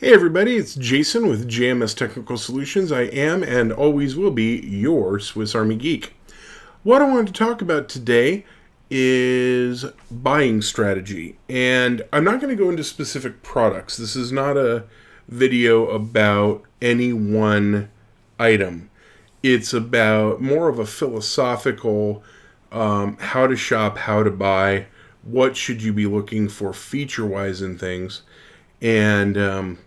Hey everybody, it's Jason with JMS Technical Solutions. I am and always will be your Swiss Army Geek. What I wanted to talk about today is buying strategy. And I'm not going to go into specific products. This is not a video about any one item. It's about more of a philosophical how to shop, how to buy, what should you be looking for feature-wise in things, and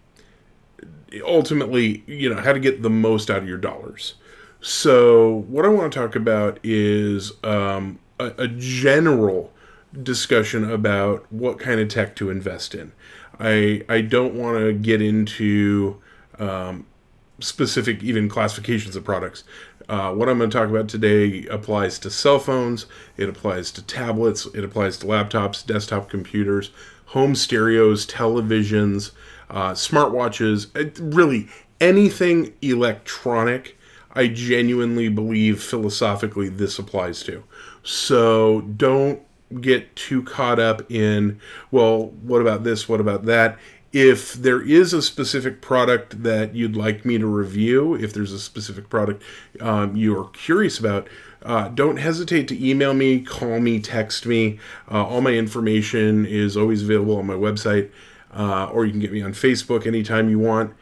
ultimately, how to get the most out of your dollars. So what I want to talk about is a general discussion about what kind of tech to invest in. I don't want to get into specific even classifications of products. What I'm going to talk about today applies to cell phones, it applies to tablets, it applies to laptops, desktop computers, home stereos, televisions, smartwatches, really anything electronic. I genuinely believe philosophically this applies to. So don't get too caught up in, well, what about this, what about that? If there is a specific product that you'd like me to review, if there's a specific product you're curious about, don't hesitate to email me, call me, text me. All my information is always available on my website, or you can get me on Facebook anytime you want.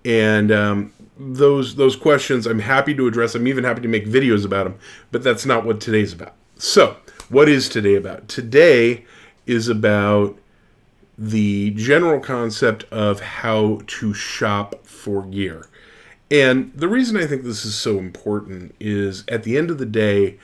And those questions I'm happy to address. I'm even happy to make videos about them, but that's not what today's about. So, what is today about? Today is about the general concept of how to shop for gear. And the reason I think this is so important is at the end of the day,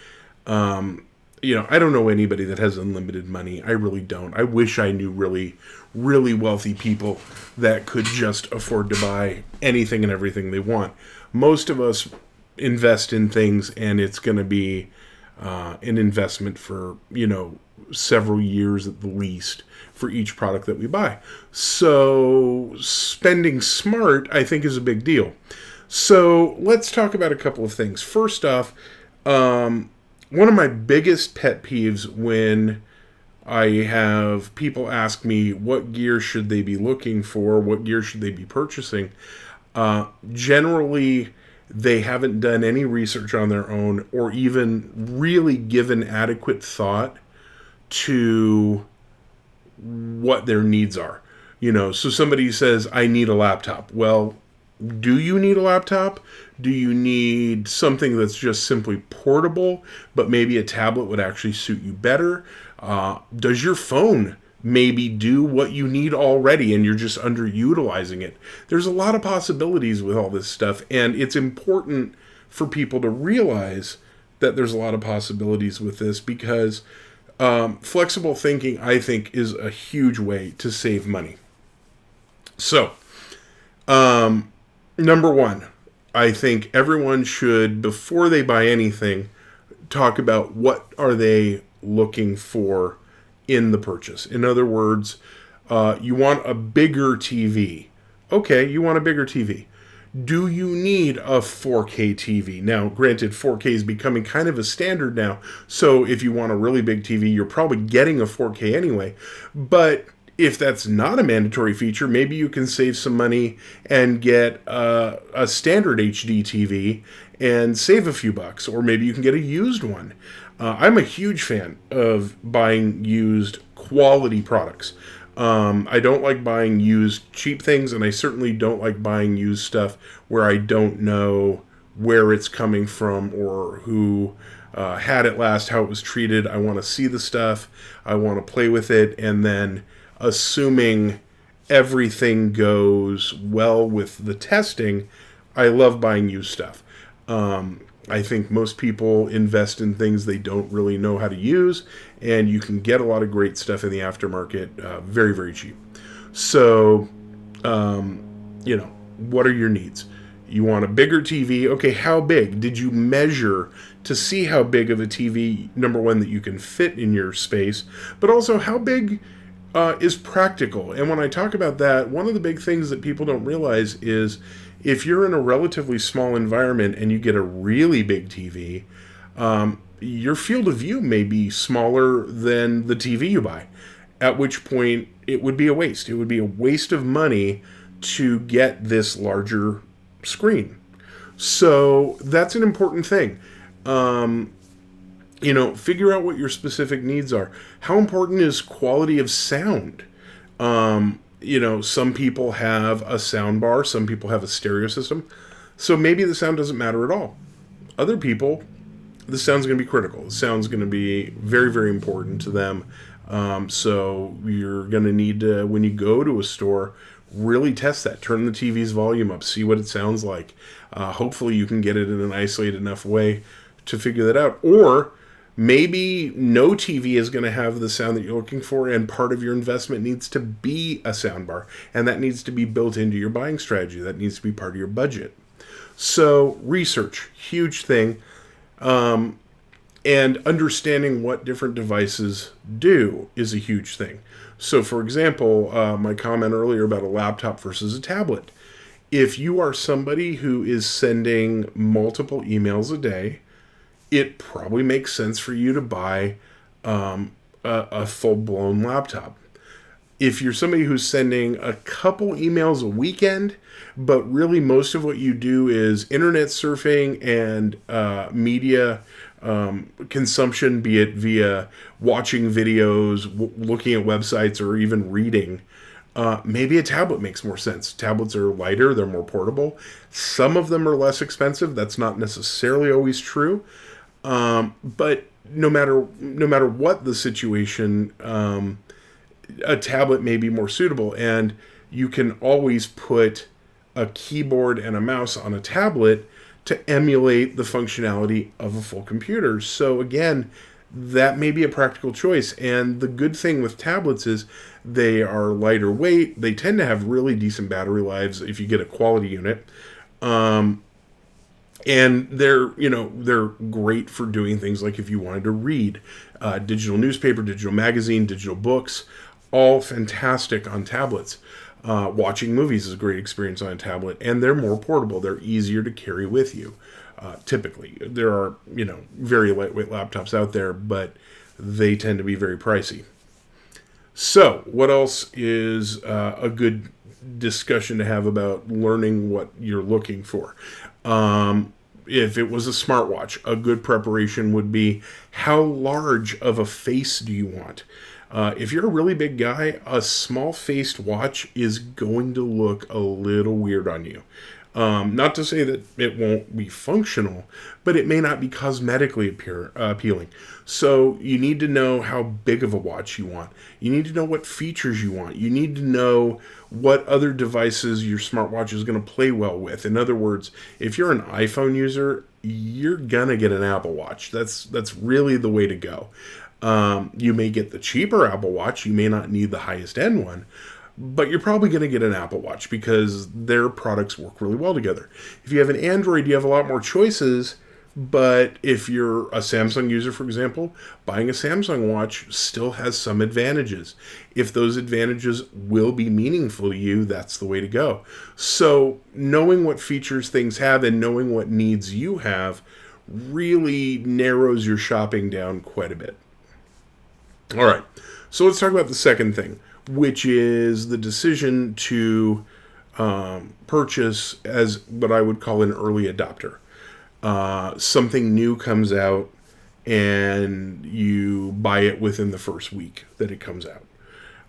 I don't know anybody that has unlimited money. I really don't. I wish I knew really, really wealthy people that could just afford to buy anything and everything they want. Most of us invest in things, and it's going to be an investment for, several years at the least for each product that we buy. So spending smart, I think, is a big deal. So let's talk about a couple of things. First off, one of my biggest pet peeves when I have people ask me what gear should they be looking for, what gear should they be purchasing, generally they haven't done any research on their own or even really given adequate thought to what their needs are. So somebody says, I need a laptop. Well, do you need a laptop? Do you need something that's just simply portable, but maybe a tablet would actually suit you better? Does your phone maybe do what you need already and you're just underutilizing it? There's a lot of possibilities with all this stuff, and it's important for people to realize that there's a lot of possibilities with this because flexible thinking, I think, is a huge way to save money. So, number one, I think everyone should, before they buy anything, talk about what are they looking for in the purchase. In other words, you want a bigger TV. Okay, you want a bigger TV. Do you need a 4K TV? Now, granted, 4K is becoming kind of a standard now, so if you want a really big TV, you're probably getting a 4K anyway. But if that's not a mandatory feature, maybe you can save some money and get a standard HD TV and save a few bucks, or maybe you can get a used one. I'm a huge fan of buying used quality products. I don't like buying used cheap things, and I certainly don't like buying used stuff where I don't know where it's coming from or who had it last, how it was treated. I want to see the stuff, I want to play with it, and then assuming everything goes well with the testing, I love buying used stuff. I think most people invest in things they don't really know how to use, and you can get a lot of great stuff in the aftermarket very, very cheap. So, what are your needs? You want a bigger TV. Okay, how big? Did you measure to see how big of a TV, number one, that you can fit in your space, but also how big is practical? And when I talk about that, one of the big things that people don't realize is if you're in a relatively small environment and you get a really big TV, your field of view may be smaller than the TV you buy, at which point it would be a waste. It would be a waste of money to get this larger screen. So that's an important thing. Figure out what your specific needs are. How important is quality of sound? Some people have a sound bar, some people have a stereo system. So maybe the sound doesn't matter at all. Other people, the sound's going to be critical. The sound's going to be very, very important to them. So you're going to need to, when you go to a store, really test that. Turn the TV's volume up, see what it sounds like. Hopefully you can get it in an isolated enough way to figure that out. Or maybe no TV is going to have the sound that you're looking for, and part of your investment needs to be a soundbar, and that needs to be built into your buying strategy. That needs to be part of your budget. So research, huge thing, and understanding what different devices do is a huge thing. So, for example, my comment earlier about a laptop versus a tablet. If you are somebody who is sending multiple emails a day, it probably makes sense for you to buy a full-blown laptop. If you're somebody who's sending a couple emails a weekend, but really most of what you do is internet surfing and media consumption, be it via watching videos, looking at websites, or even reading, maybe a tablet makes more sense. Tablets are lighter, they're more portable. Some of them are less expensive. That's not necessarily always true. But no matter what the situation, a tablet may be more suitable, and you can always put a keyboard and a mouse on a tablet to emulate the functionality of a full computer. So again, that may be a practical choice. And the good thing with tablets is they are lighter weight. They tend to have really decent battery lives if you get a quality unit. And they're great for doing things like if you wanted to read digital newspaper, digital magazine, digital books, all fantastic on tablets. Watching movies is a great experience on a tablet, and they're more portable. They're easier to carry with you. Typically, there are very lightweight laptops out there, but they tend to be very pricey. So, what else is a good discussion to have about learning what you're looking for? If it was a smartwatch, a good preparation would be, how large of a face do you want? If you're a really big guy, a small-faced watch is going to look a little weird on you. Not to say that it won't be functional, but it may not be cosmetically appealing. So you need to know how big of a watch you want. You need to know what features you want. You need to know what other devices your smartwatch is going to play well with. In other words, if you're an iPhone user, you're going to get an Apple Watch. That's really the way to go. You may get the cheaper Apple Watch. You may not need the highest end one, but you're probably going to get an Apple Watch because their products work really well together. If you have an Android, you have a lot more choices, but if you're a Samsung user, for example, buying a Samsung watch still has some advantages. If those advantages will be meaningful to you, that's the way to go. So knowing what features things have and knowing what needs you have really narrows your shopping down quite a bit. All right, so let's talk about the second thing, which is the decision to purchase as what I would call an early adopter. Something new comes out and you buy it within the first week that it comes out.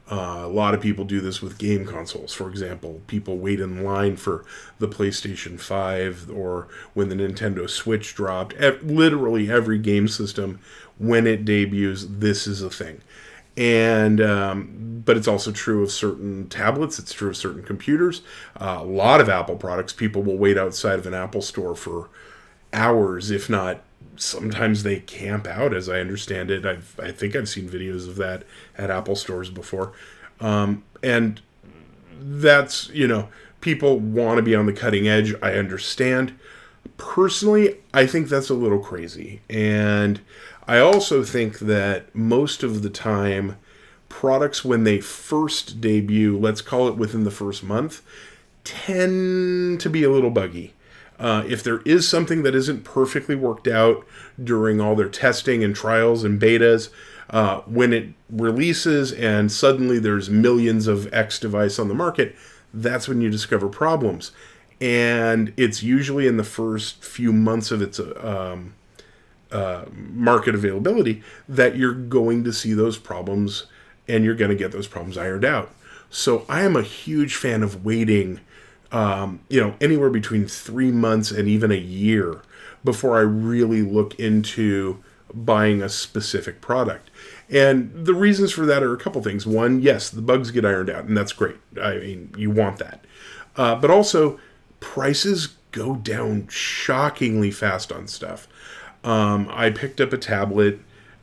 A lot of people do this with game consoles. For example, people wait in line for the PlayStation 5 or when the Nintendo Switch dropped. Literally every game system, when it debuts, this is a thing. And but it's also true of certain tablets. It's true of certain computers. A lot of Apple products, people will wait outside of an Apple store for hours, if not sometimes they camp out, as I understand it. I think I've seen videos of that at Apple stores before. And that's, people want to be on the cutting edge. I understand. Personally, I think that's a little crazy. And I also think that most of the time, products when they first debut, let's call it within the first month, tend to be a little buggy. If there is something that isn't perfectly worked out during all their testing and trials and betas, when it releases and suddenly there's millions of X device on the market, that's when you discover problems. And it's usually in the first few months of its market availability that you're going to see those problems and you're going to get those problems ironed out. So I am a huge fan of waiting, anywhere between 3 months and even a year before I really look into buying a specific product. And the reasons for that are a couple things. One, yes, the bugs get ironed out, and that's great. I mean, you want that. But also, prices go down shockingly fast on stuff. I picked up a tablet.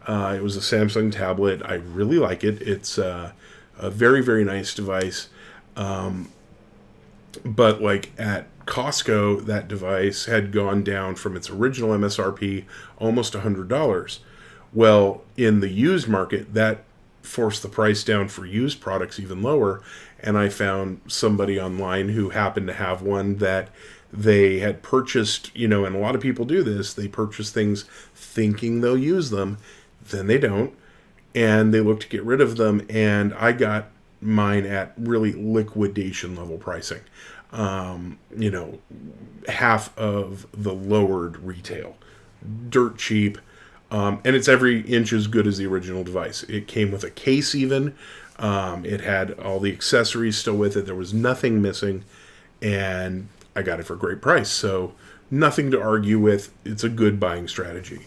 It was a Samsung tablet. I really like it. It's a very, very nice device. But like at Costco, that device had gone down from its original MSRP almost $100. Well, in the used market, that forced the price down for used products even lower. And I found somebody online who happened to have one that they had purchased, and a lot of people do this. They purchase things thinking they'll use them, then they don't, and they look to get rid of them. And I got mine at really liquidation level pricing, half of the lowered retail, dirt cheap. And it's every inch as good as the original device. It came with a case even. It had all the accessories still with it. There was nothing missing. And I got it for a great price. So nothing to argue with. It's a good buying strategy.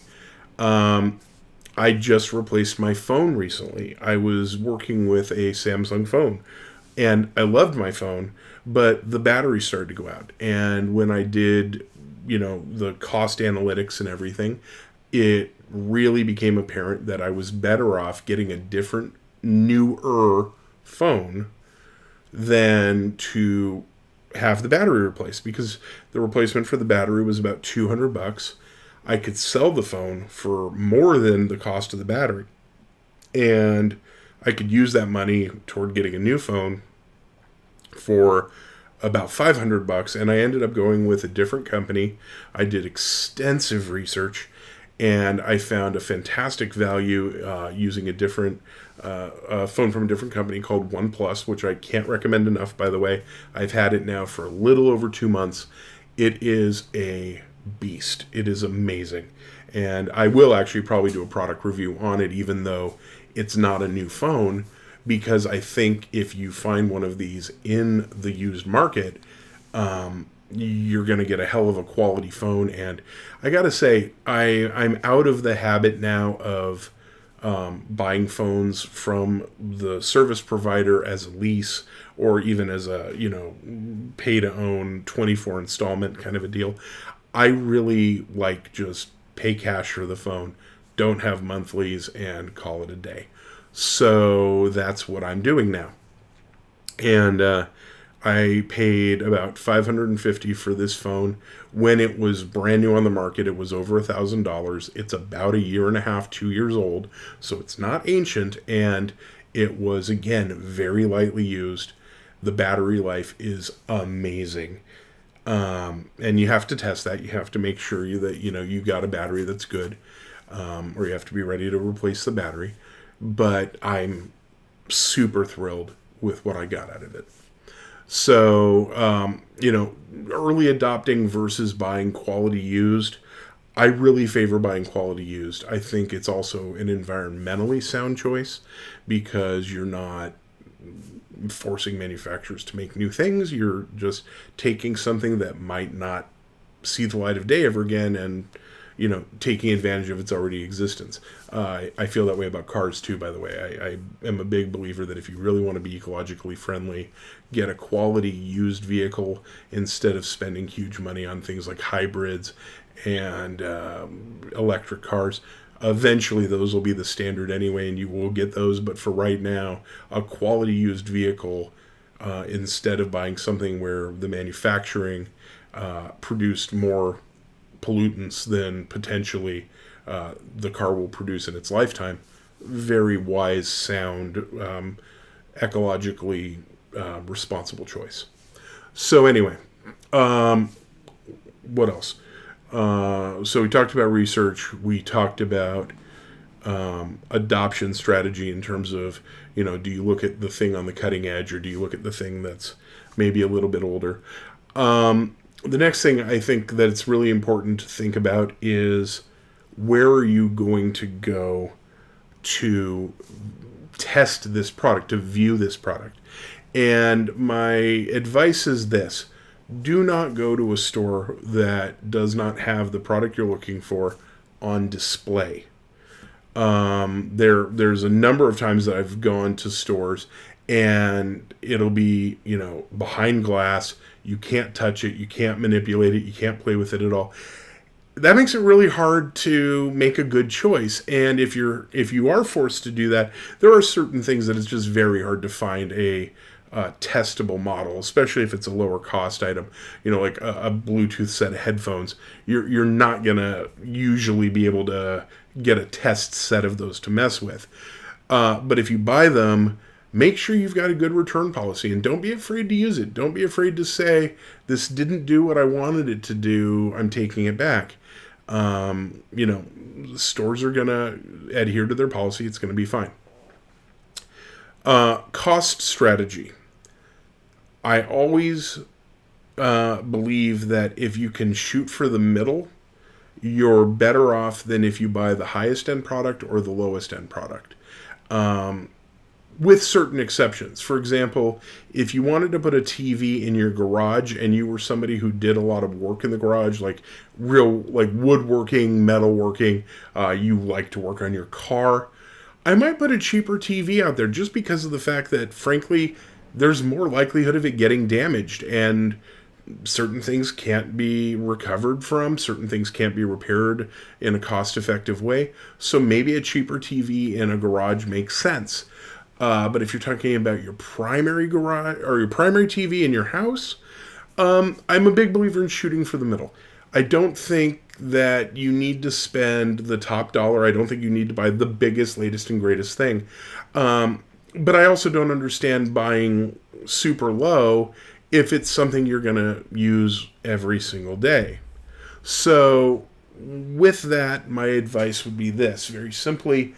I just replaced my phone recently. I was working with a Samsung phone. And I loved my phone. But the battery started to go out. And when I did, the cost analytics and everything, it really became apparent that I was better off getting a different, newer phone than to have the battery replaced, because the replacement for the battery was about $200. I could sell the phone for more than the cost of the battery, and I could use that money toward getting a new phone for about $500, and I ended up going with a different company. I did extensive research, and I found a fantastic value using a different phone from a different company called OnePlus, which I can't recommend enough, by the way. I've had it now for a little over 2 months. It is a beast. It is amazing. And I will actually probably do a product review on it, even though it's not a new phone, because I think if you find one of these in the used market, you're going to get a hell of a quality phone. And I got to say, I'm out of the habit now of buying phones from the service provider as a lease, or even as a, pay to own 24 installment kind of a deal. I really like just pay cash for the phone, don't have monthlies, and call it a day. So that's what I'm doing now. And I paid about $550 for this phone. When it was brand new on the market, it was over $1,000. It's about 1.5 years, 2 years old, so it's not ancient, and it was, again, very lightly used. The battery life is amazing. And you have to test that. You have to make sure that you got a battery that's good, or you have to be ready to replace the battery. But I'm super thrilled with what I got out of it. So, early adopting versus buying quality used, I really favor buying quality used. I think it's also an environmentally sound choice, because you're not forcing manufacturers to make new things. You're just taking something that might not see the light of day ever again and taking advantage of its already existence. I feel that way about cars too, by the way. I am a big believer that if you really want to be ecologically friendly, get a quality used vehicle instead of spending huge money on things like hybrids and electric cars. Eventually those will be the standard anyway, and you will get those. But for right now, a quality used vehicle, instead of buying something where the manufacturing produced more pollutants than potentially the car will produce in its lifetime. Very wise, sound, ecologically responsible choice. So anyway, what else? So we talked about research. We talked about adoption strategy in terms of, do you look at the thing on the cutting edge or do you look at the thing that's maybe a little bit older? The next thing I think that it's really important to think about is where are you going to go to test this product, to view this product. And my advice is this: do not go to a store that does not have the product you're looking for on display. There's a number of times that I've gone to stores and it'll be, behind glass. You can't touch it. You can't manipulate it. You can't play with it at all. That makes it really hard to make a good choice. And if you are forced to do that, there are certain things that it's just very hard to find a testable model, especially if it's a lower cost item, like a Bluetooth set of headphones. You're not gonna usually be able to get a test set of those to mess with. But if you buy them, make sure you've got a good return policy, and don't be afraid to use it. Don't be afraid to say, this didn't do what I wanted it to do, I'm taking it back. Stores are gonna adhere to their policy. It's gonna be fine. Cost strategy. I always believe that if you can shoot for the middle, you're better off than if you buy the highest end product or the lowest end product. With certain exceptions. For example, if you wanted to put a TV in your garage and you were somebody who did a lot of work in the garage, like woodworking, metalworking, you like to work on your car, I might put a cheaper TV out there just because of the fact that, frankly, there's more likelihood of it getting damaged, and certain things can't be recovered from, certain things can't be repaired in a cost-effective way. So maybe a cheaper TV in a garage makes sense. But if you're talking about your primary garage or your primary TV in your house, I'm a big believer in shooting for the middle. I don't think that you need to spend the top dollar. I don't think you need to buy the biggest, latest, and greatest thing. But I also don't understand buying super low if it's something you're going to use every single day. So with that, my advice would be this. Very simply,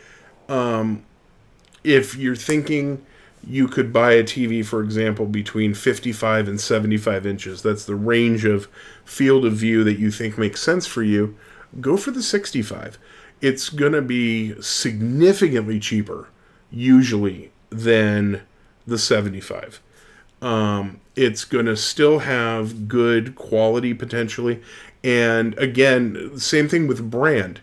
if you're thinking you could buy a TV, for example, between 55 and 75 inches, that's the range of field of view that you think makes sense for you, go for the 65. It's going to be significantly cheaper, usually, than the 75. It's going to still have good quality, potentially. And again, same thing with brand.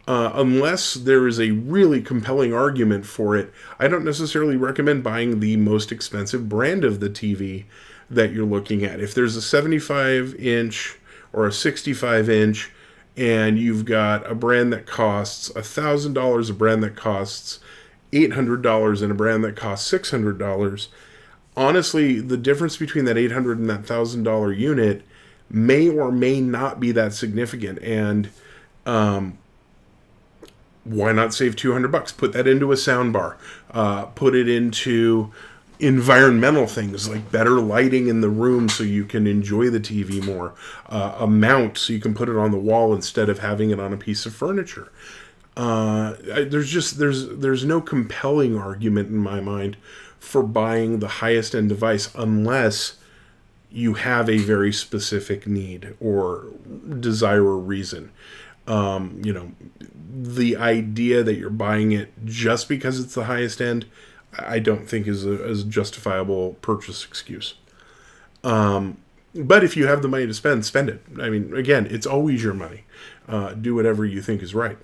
Unless there is a really compelling argument for it, I don't necessarily recommend buying the most expensive brand of the TV that you're looking at. If there's a 75-inch or a 65-inch, and you've got a brand that costs $1,000, a brand that costs $800, and a brand that costs $600, honestly, the difference between that $800 and that $1,000 unit may or may not be that significant. And why not save $200? Put that into a sound bar. Put it into environmental things like better lighting in the room so you can enjoy the TV more. A mount so you can put it on the wall instead of having it on a piece of furniture. There's no compelling argument in my mind for buying the highest end device unless you have a very specific need or desire or reason. The idea that you're buying it just because it's the highest end, I don't think is a justifiable purchase excuse. But if you have the money to spend it. I mean, again, it's always your money. Do whatever you think is right.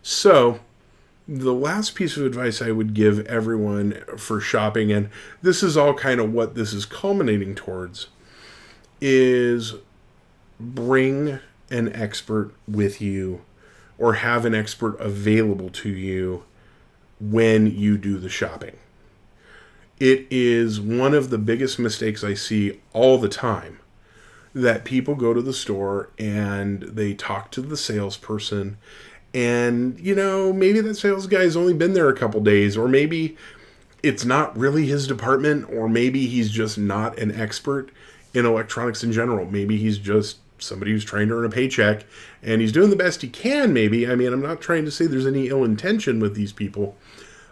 So, the last piece of advice I would give everyone for shopping, and this is all kind of what this is culminating towards, is bring an expert with you or have an expert available to you when you do the shopping. It is one of the biggest mistakes I see all the time that people go to the store and they talk to the salesperson, and, maybe that sales guy's only been there a couple days, or maybe it's not really his department, or maybe he's just not an expert in electronics in general. Maybe he's just somebody who's trying to earn a paycheck, and he's doing the best he can, maybe. I mean, I'm not trying to say there's any ill intention with these people,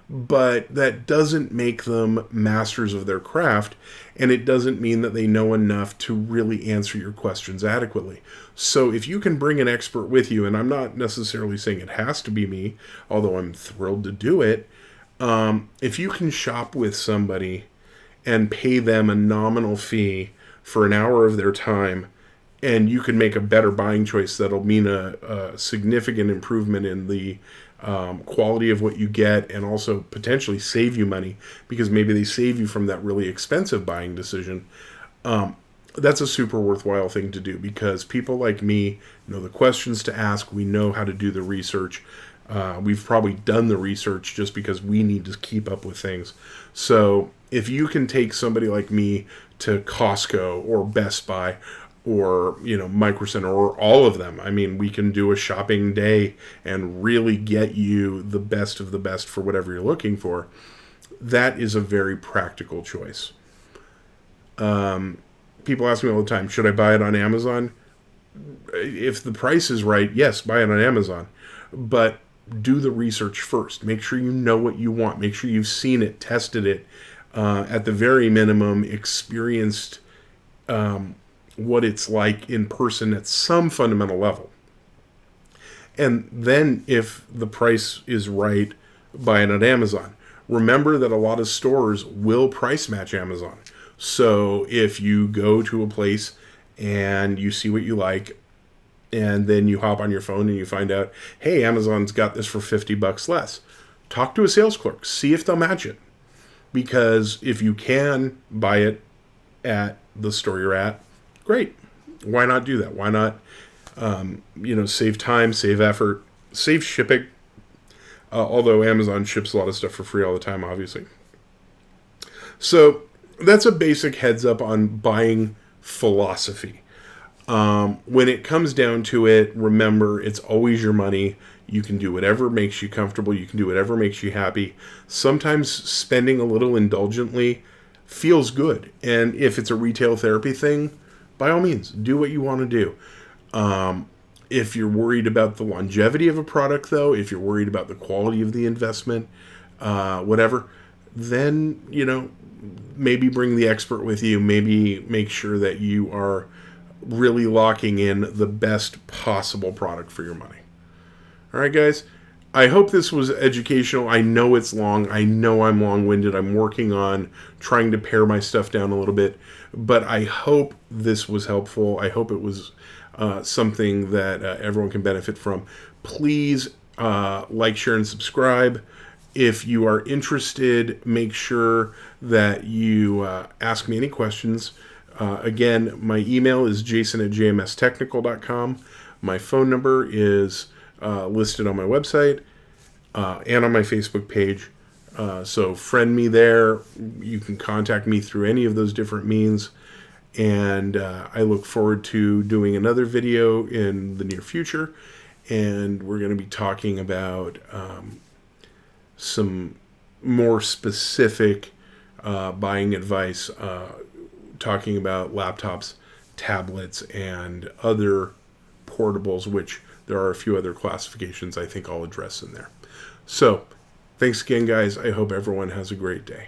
but that doesn't make them masters of their craft, and it doesn't mean that they know enough to really answer your questions adequately. So if you can bring an expert with you, and I'm not necessarily saying it has to be me, although I'm thrilled to do it, if you can shop with somebody and pay them a nominal fee for an hour of their time, and you can make a better buying choice that'll mean a significant improvement in the quality of what you get, and also potentially save you money because maybe they save you from that really expensive buying decision. That's a super worthwhile thing to do because people like me know the questions to ask. We know how to do the research. We've probably done the research just because we need to keep up with things. So if you can take somebody like me to Costco or Best Buy or, Micro Center or all of them, I mean, we can do a shopping day and really get you the best of the best for whatever you're looking for. That is a very practical choice. People ask me all the time, should I buy it on Amazon? If the price is right, yes, buy it on Amazon. But do the research first. Make sure you know what you want. Make sure you've seen it, tested it, at the very minimum, experienced what it's like in person at some fundamental level. And then if the price is right, buy it on Amazon. Remember that a lot of stores will price match Amazon. So if you go to a place and you see what you like, and then you hop on your phone and you find out, hey, Amazon's got this for $50 less, talk to a sales clerk, see if they'll match it. Because if you can buy it at the store you're at, great. Why not do that? Why not, save time, save effort, save shipping. Although Amazon ships a lot of stuff for free all the time, obviously. So that's a basic heads up on buying philosophy. When it comes down to it, remember, it's always your money. You can do whatever makes you comfortable. You can do whatever makes you happy. Sometimes spending a little indulgently feels good. And if it's a retail therapy thing, by all means, do what you want to do. If you're worried about the longevity of a product, though, if you're worried about the quality of the investment, whatever, then, maybe bring the expert with you. Maybe make sure that you are really locking in the best possible product for your money. All right, guys. I hope this was educational. I know it's long. I know I'm long-winded. I'm working on trying to pare my stuff down a little bit. But I hope this was helpful. I hope it was something that everyone can benefit from. Please like, share, and subscribe. If you are interested, make sure that you ask me any questions. Again, my email is jason@jmstechnical.com. My phone number is listed on my website and on my Facebook page. So friend me there. You can contact me through any of those different means. And I look forward to doing another video in the near future. And we're going to be talking about some more specific buying advice, talking about laptops, tablets, and other portables, which there are a few other classifications I think I'll address in there. So, thanks again, guys. I hope everyone has a great day.